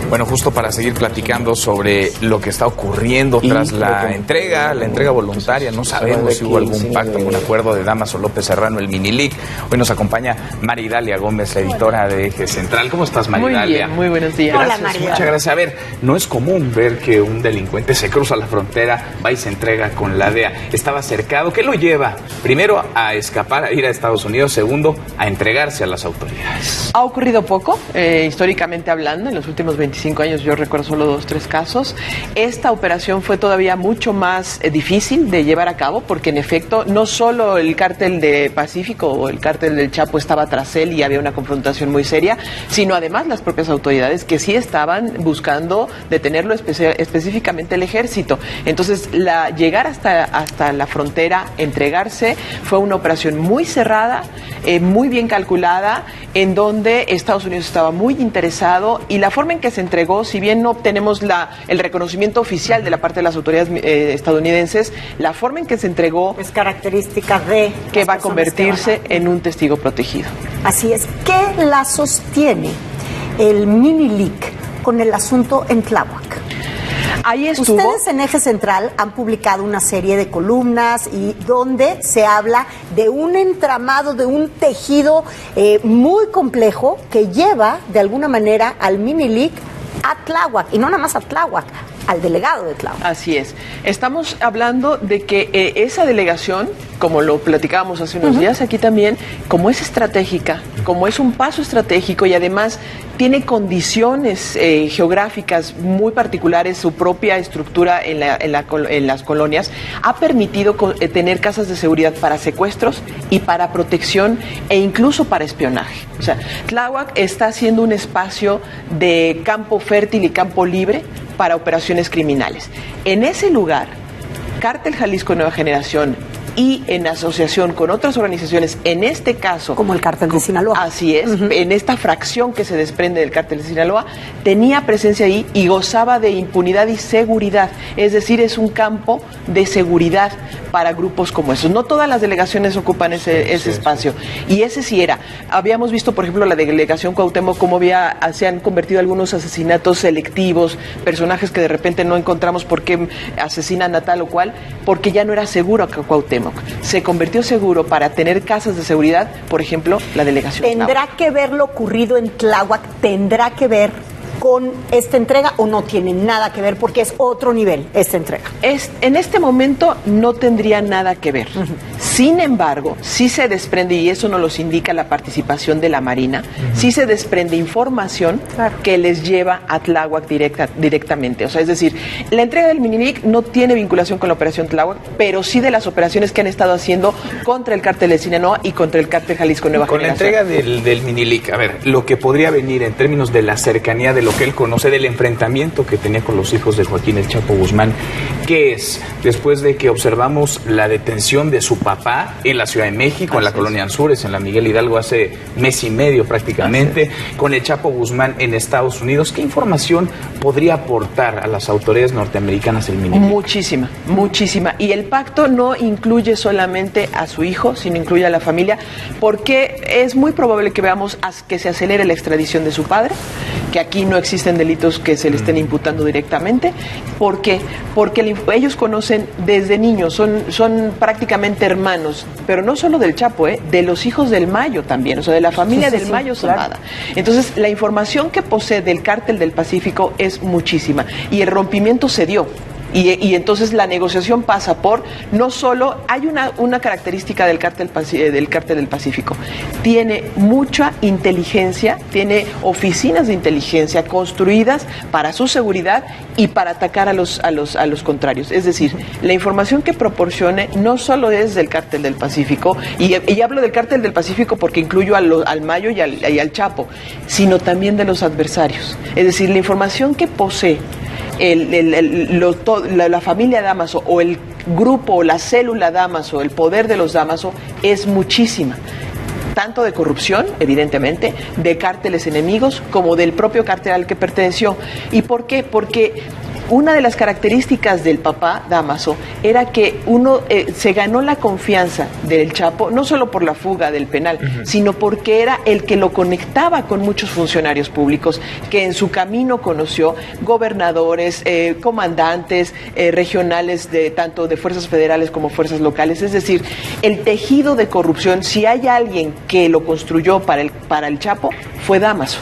Bueno, justo para seguir platicando sobre lo que está ocurriendo tras la entrega voluntaria, no sabemos si hubo algún pacto, algún acuerdo de Dámaso López Serrano, el Minilic. Hoy nos acompaña Maridalia Gómez, la editora de Eje Central. ¿Cómo estás, Maridalia? Muy bien, muy buenos días. Gracias, Hola, Maridalia. muchas gracias. A ver, no es común ver que un delincuente se cruza la frontera, va y se entrega con la DEA. Estaba cercado. ¿Qué lo lleva? Primero, a escapar, a ir a Estados Unidos. Segundo, a entregarse a las autoridades. Ha ocurrido poco, históricamente hablando, en los últimos 25 años yo recuerdo solo 2 o 3 casos. Esta operación fue todavía mucho más difícil de llevar a cabo porque en efecto no solo el cártel de Pacífico o el cártel del Chapo estaba tras él y había una confrontación muy seria, sino además las propias autoridades que sí estaban buscando detenerlo, específicamente el ejército. Entonces llegar hasta la frontera, entregarse, fue una operación muy cerrada, muy bien calculada, en donde Estados Unidos estaba muy interesado y la forma en que se entregó, si bien no obtenemos el reconocimiento oficial de la parte de las autoridades estadounidenses, la forma en que se entregó es característica de que va a convertirse en un testigo protegido. Así es. ¿Qué lazos tiene el Minilic con el asunto en Tláhuac? Ahí estuvo. Ustedes en Eje Central han publicado una serie de columnas y donde se habla de un entramado, de un tejido muy complejo que lleva de alguna manera al Minilic a Tláhuac, y no nada más a Tláhuac, al delegado de Tláhuac. Así es. Estamos hablando de que esa delegación, como lo platicábamos hace unos días aquí también, como es estratégica, como es un paso estratégico y además tiene condiciones geográficas muy particulares, su propia estructura en las colonias, ha permitido tener casas de seguridad para secuestros y para protección e incluso para espionaje. O sea, Tláhuac está siendo un espacio de campo fértil y campo libre para operaciones criminales. En ese lugar, Cártel Jalisco Nueva Generación y en asociación con otras organizaciones, en este caso... Como el Cártel de Sinaloa. Así es, en esta fracción que se desprende del Cártel de Sinaloa, tenía presencia ahí y gozaba de impunidad y seguridad. Es decir, es un campo de seguridad para grupos como esos. No todas las delegaciones ocupan ese espacio. Y ese sí era. Habíamos visto, por ejemplo, la delegación Cuauhtémoc, cómo se han convertido algunos asesinatos selectivos, personajes que de repente no encontramos por qué asesinan a tal o cual, porque ya no era seguro que Cuauhtémoc. Se convirtió seguro para tener casas de seguridad, por ejemplo, la delegación. ¿Tendrá que ver lo ocurrido en Tláhuac? ¿Tendrá que ver con esta entrega o no tiene nada que ver porque es otro nivel esta entrega? En este momento no tendría nada que ver. Sin embargo, sí se desprende, y eso nos los indica la participación de la Marina, sí se desprende información que les lleva a Tláhuac directamente. O sea, es decir, la entrega del Minilic no tiene vinculación con la operación Tláhuac, pero sí de las operaciones que han estado haciendo contra el Cártel de Sinaloa y contra el Cártel Jalisco Nueva Generación. Con la entrega del Minilic, a ver, lo que podría venir en términos de la cercanía de lo que él conoce, del enfrentamiento que tenía con los hijos de Joaquín El Chapo Guzmán, ¿qué es? Después de que observamos la detención de su papá en la Ciudad de México, en la colonia Anzures, en la Miguel Hidalgo, hace mes y medio prácticamente, con El Chapo Guzmán en Estados Unidos, ¿qué información podría aportar a las autoridades norteamericanas el Minilic? Muchísima, muchísima. Y el pacto no incluye solamente a su hijo, sino incluye a la familia, porque es muy probable que veamos que se acelere la extradición de su padre, que aquí no existen delitos que se le estén imputando directamente. ¿Por qué? Porque ellos conocen desde niños, son prácticamente hermanos, pero no solo del Chapo, de los hijos del Mayo también, o sea, de la familia del Mayo Zambada. Entonces, la información que posee del Cártel del Pacífico es muchísima y el rompimiento se dio. Y entonces la negociación pasa por, no solo, hay una característica del Cártel del Pacífico, tiene mucha inteligencia, tiene oficinas de inteligencia construidas para su seguridad y para atacar a los contrarios. Es decir, la información que proporcione no solo es del Cártel del Pacífico, y hablo del Cártel del Pacífico porque incluyo al Mayo y al Chapo, sino también de los adversarios. Es decir, la información que posee la familia Dámaso o el grupo o la célula Dámaso, el poder de los Dámaso es muchísima. Tanto de corrupción, evidentemente, de cárteles enemigos, como del propio cártel al que perteneció. ¿Y por qué? Porque una de las características del papá Dámaso era que se ganó la confianza del Chapo, no solo por la fuga del penal, sino porque era el que lo conectaba con muchos funcionarios públicos, que en su camino conoció gobernadores, comandantes regionales, tanto de fuerzas federales como fuerzas locales. Es decir, el tejido de corrupción, si hay alguien que lo construyó para el Chapo, fue Dámaso.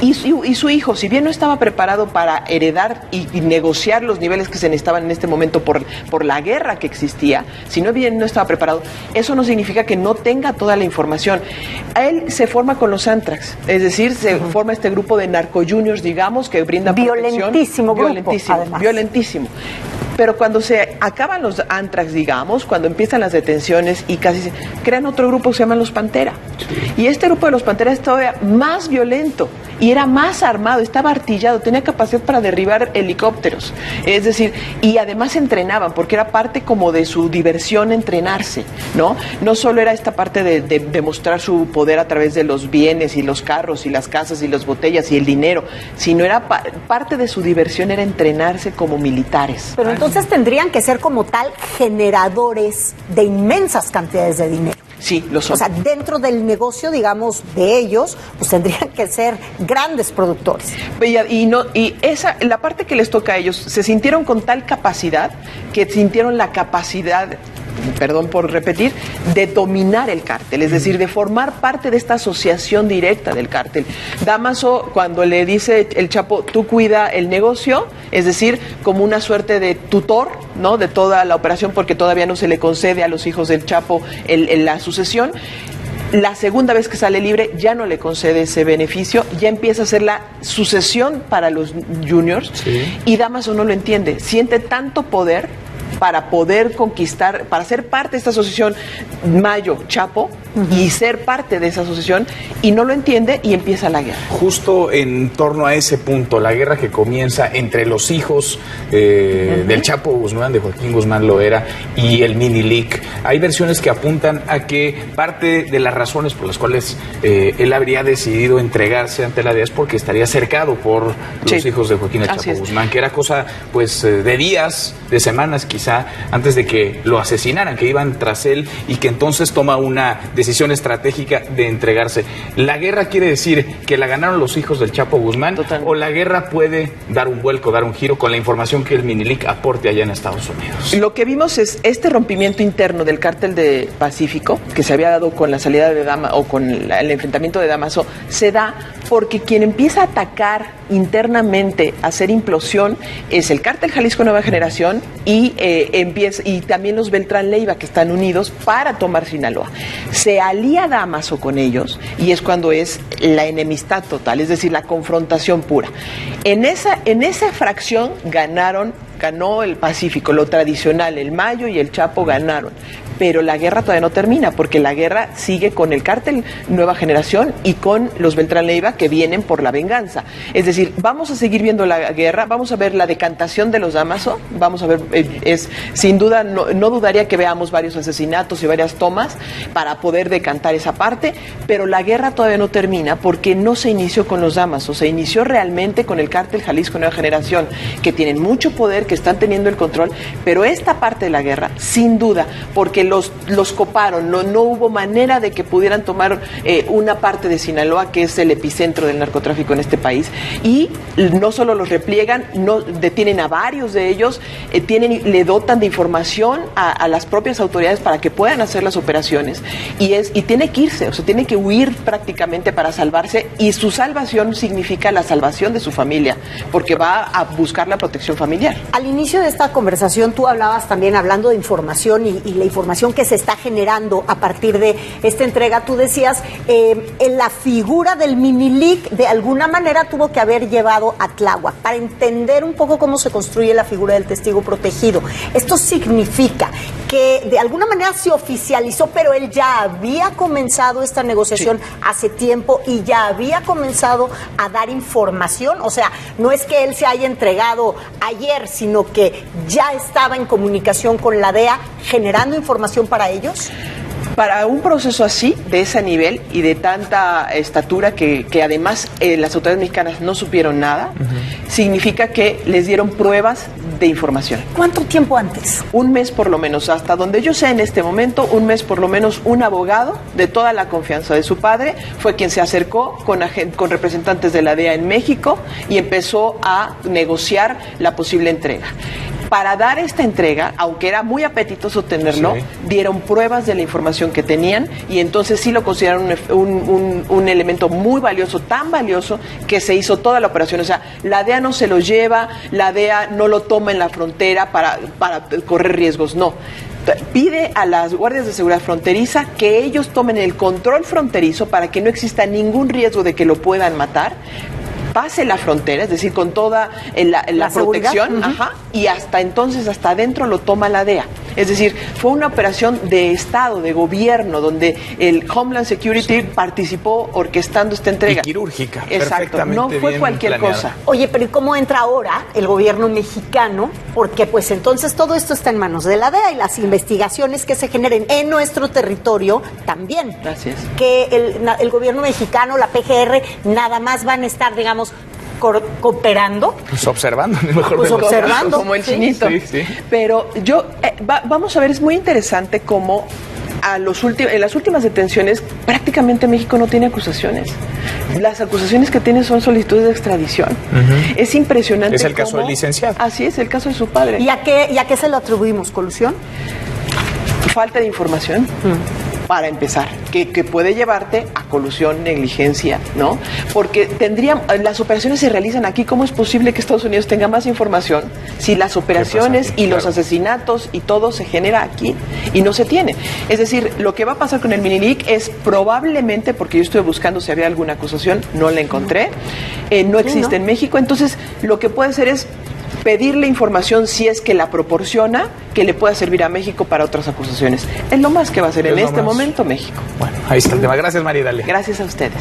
Y su hijo, si bien no estaba preparado para heredar y negociar los niveles que se necesitaban en este momento por la guerra que existía, si no bien no estaba preparado, eso no significa que no tenga toda la información. Él se forma con los Antrax, es decir, se forma este grupo de narcojuniors, digamos, que brinda protección. Violentísimo. Pero cuando se acaban los Antrax, digamos, cuando empiezan las detenciones y casi se crean otro grupo que se llaman los Pantera. Y este grupo de los Pantera es todavía más violento y era más armado, estaba artillado, tenía capacidad para derribar helicópteros. Es decir, y además entrenaban, porque era parte como de su diversión entrenarse, ¿no? No solo era esta parte de demostrar su poder a través de los bienes y los carros y las casas y las botellas y el dinero, sino era parte de su diversión era entrenarse como militares. Pero entonces tendrían que ser como tal generadores de inmensas cantidades de dinero. Sí, lo son. O sea, dentro del negocio, digamos, de ellos, pues tendrían que ser grandes productores. La parte que les toca a ellos, se sintieron con tal capacidad que sintieron la capacidad, perdón por repetir, de dominar el cártel, es decir, de formar parte de esta asociación directa del cártel. Dámaso, cuando le dice el Chapo, tú cuida el negocio, es decir, como una suerte de tutor, ¿no?, de toda la operación, porque todavía no se le concede a los hijos del Chapo la sucesión. La segunda vez que sale libre ya no le concede ese beneficio, ya empieza a ser la sucesión para los juniors, y Dámaso no lo entiende, siente tanto poder para poder conquistar, para ser parte de esta asociación Mayo-Chapo y ser parte de esa asociación, y no lo entiende y empieza la guerra. Justo en torno a ese punto, la guerra que comienza entre los hijos del Chapo Guzmán, de Joaquín Guzmán Loera, y el Minilic. Hay versiones que apuntan a que parte de las razones por las cuales él habría decidido entregarse ante la DEA es porque estaría cercado por los hijos de Joaquín el Chapo Guzmán, que era cosa pues de días, de semanas quizá, antes de que lo asesinaran, que iban tras él, y que entonces toma una decisión estratégica de entregarse. ¿La guerra quiere decir que la ganaron los hijos del Chapo Guzmán? Totalmente. ¿O la guerra puede dar un vuelco, dar un giro con la información que el Minilic aporte allá en Estados Unidos? Lo que vimos es este rompimiento interno del cártel de Pacífico, que se había dado con la salida de Dámaso, o con el enfrentamiento de Dámaso, se da porque quien empieza a atacar internamente, a hacer implosión, es el cártel Jalisco Nueva Generación y también los Beltrán Leiva, que están unidos para tomar Sinaloa. Se alía Dámaso con ellos y es cuando es la enemistad total, es decir, la confrontación pura. En esa fracción ganó el Pacífico, lo tradicional, el Mayo y el Chapo ganaron. Pero la guerra todavía no termina, porque la guerra sigue con el cártel Nueva Generación y con los Beltrán Leiva, que vienen por la venganza. Es decir, vamos a seguir viendo la guerra, vamos a ver la decantación de los Dámaso, vamos a ver, sin duda, no dudaría que veamos varios asesinatos y varias tomas para poder decantar esa parte, pero la guerra todavía no termina porque no se inició con los Dámaso, se inició realmente con el cártel Jalisco Nueva Generación, que tienen mucho poder, que están teniendo el control, pero esta parte de la guerra, sin duda, porque los coparon, no hubo manera de que pudieran tomar una parte de Sinaloa, que es el epicentro del narcotráfico en este país, y no solo los repliegan, no detienen a varios de ellos, le dotan de información a las propias autoridades para que puedan hacer las operaciones, y tiene que irse, o sea, tiene que huir prácticamente para salvarse, y su salvación significa la salvación de su familia, porque va a buscar la protección familiar. Al inicio de esta conversación tú hablabas también, hablando de información y la información que se está generando a partir de esta entrega, tú decías, en la figura del Minilic de alguna manera tuvo que haber llevado a Tláhuac para entender un poco cómo se construye la figura del testigo protegido. Esto significa que de alguna manera se oficializó, pero él ya había comenzado esta negociación hace tiempo y ya había comenzado a dar información. O sea, no es que él se haya entregado ayer, sino que ya estaba en comunicación con la DEA generando información para ellos. Para un proceso así, de ese nivel y de tanta estatura que además las autoridades mexicanas no supieron nada, significa que les dieron pruebas de información. ¿Cuánto tiempo antes? Un mes por lo menos, hasta donde yo sé en este momento, un mes por lo menos, un abogado de toda la confianza de su padre fue quien se acercó con representantes de la DEA en México y empezó a negociar la posible entrega. Para dar esta entrega, aunque era muy apetitoso tenerlo, dieron pruebas de la información que tenían y entonces sí lo consideraron un elemento muy valioso, tan valioso que se hizo toda la operación. O sea, la DEA no se lo lleva, la DEA no lo toma en la frontera para correr riesgos, no. Pide a las guardias de seguridad fronteriza que ellos tomen el control fronterizo para que no exista ningún riesgo de que lo puedan matar, pase la frontera, es decir, con toda la protección, y hasta entonces, hasta adentro lo toma la DEA. Es decir, fue una operación de Estado, de gobierno, donde el Homeland Security participó orquestando esta entrega. Y quirúrgica. Exacto, no fue cualquier cosa. Oye, pero ¿y cómo entra ahora el gobierno mexicano? Porque pues entonces todo esto está en manos de la DEA y las investigaciones que se generen en nuestro territorio también. Así es. Que el gobierno mexicano, la PGR, nada más van a estar, digamos, cooperando. Pues observando, mejor pues observando. Como el chinito. Sí. Pero yo, vamos a ver, es muy interesante cómo en las últimas detenciones prácticamente México no tiene acusaciones. Las acusaciones que tiene son solicitudes de extradición. Es impresionante. Es el caso del licenciado. Así es, el caso de su padre. ¿Y a qué se lo atribuimos? ¿Colusión? Falta de información. Para empezar, que puede llevarte a colusión, negligencia, ¿no? Porque las operaciones se realizan aquí. ¿Cómo es posible que Estados Unidos tenga más información si las operaciones y los asesinatos y todo se genera aquí y no se tiene? Es decir, lo que va a pasar con el Minilic es probablemente, porque yo estuve buscando si había alguna acusación, no la encontré, no existe en México, entonces lo que puede hacer es pedirle información si es que la proporciona, que le pueda servir a México para otras acusaciones. Es lo más que va a hacer en este momento México. Bueno, ahí está el tema. Gracias, María Dalia. Gracias a ustedes.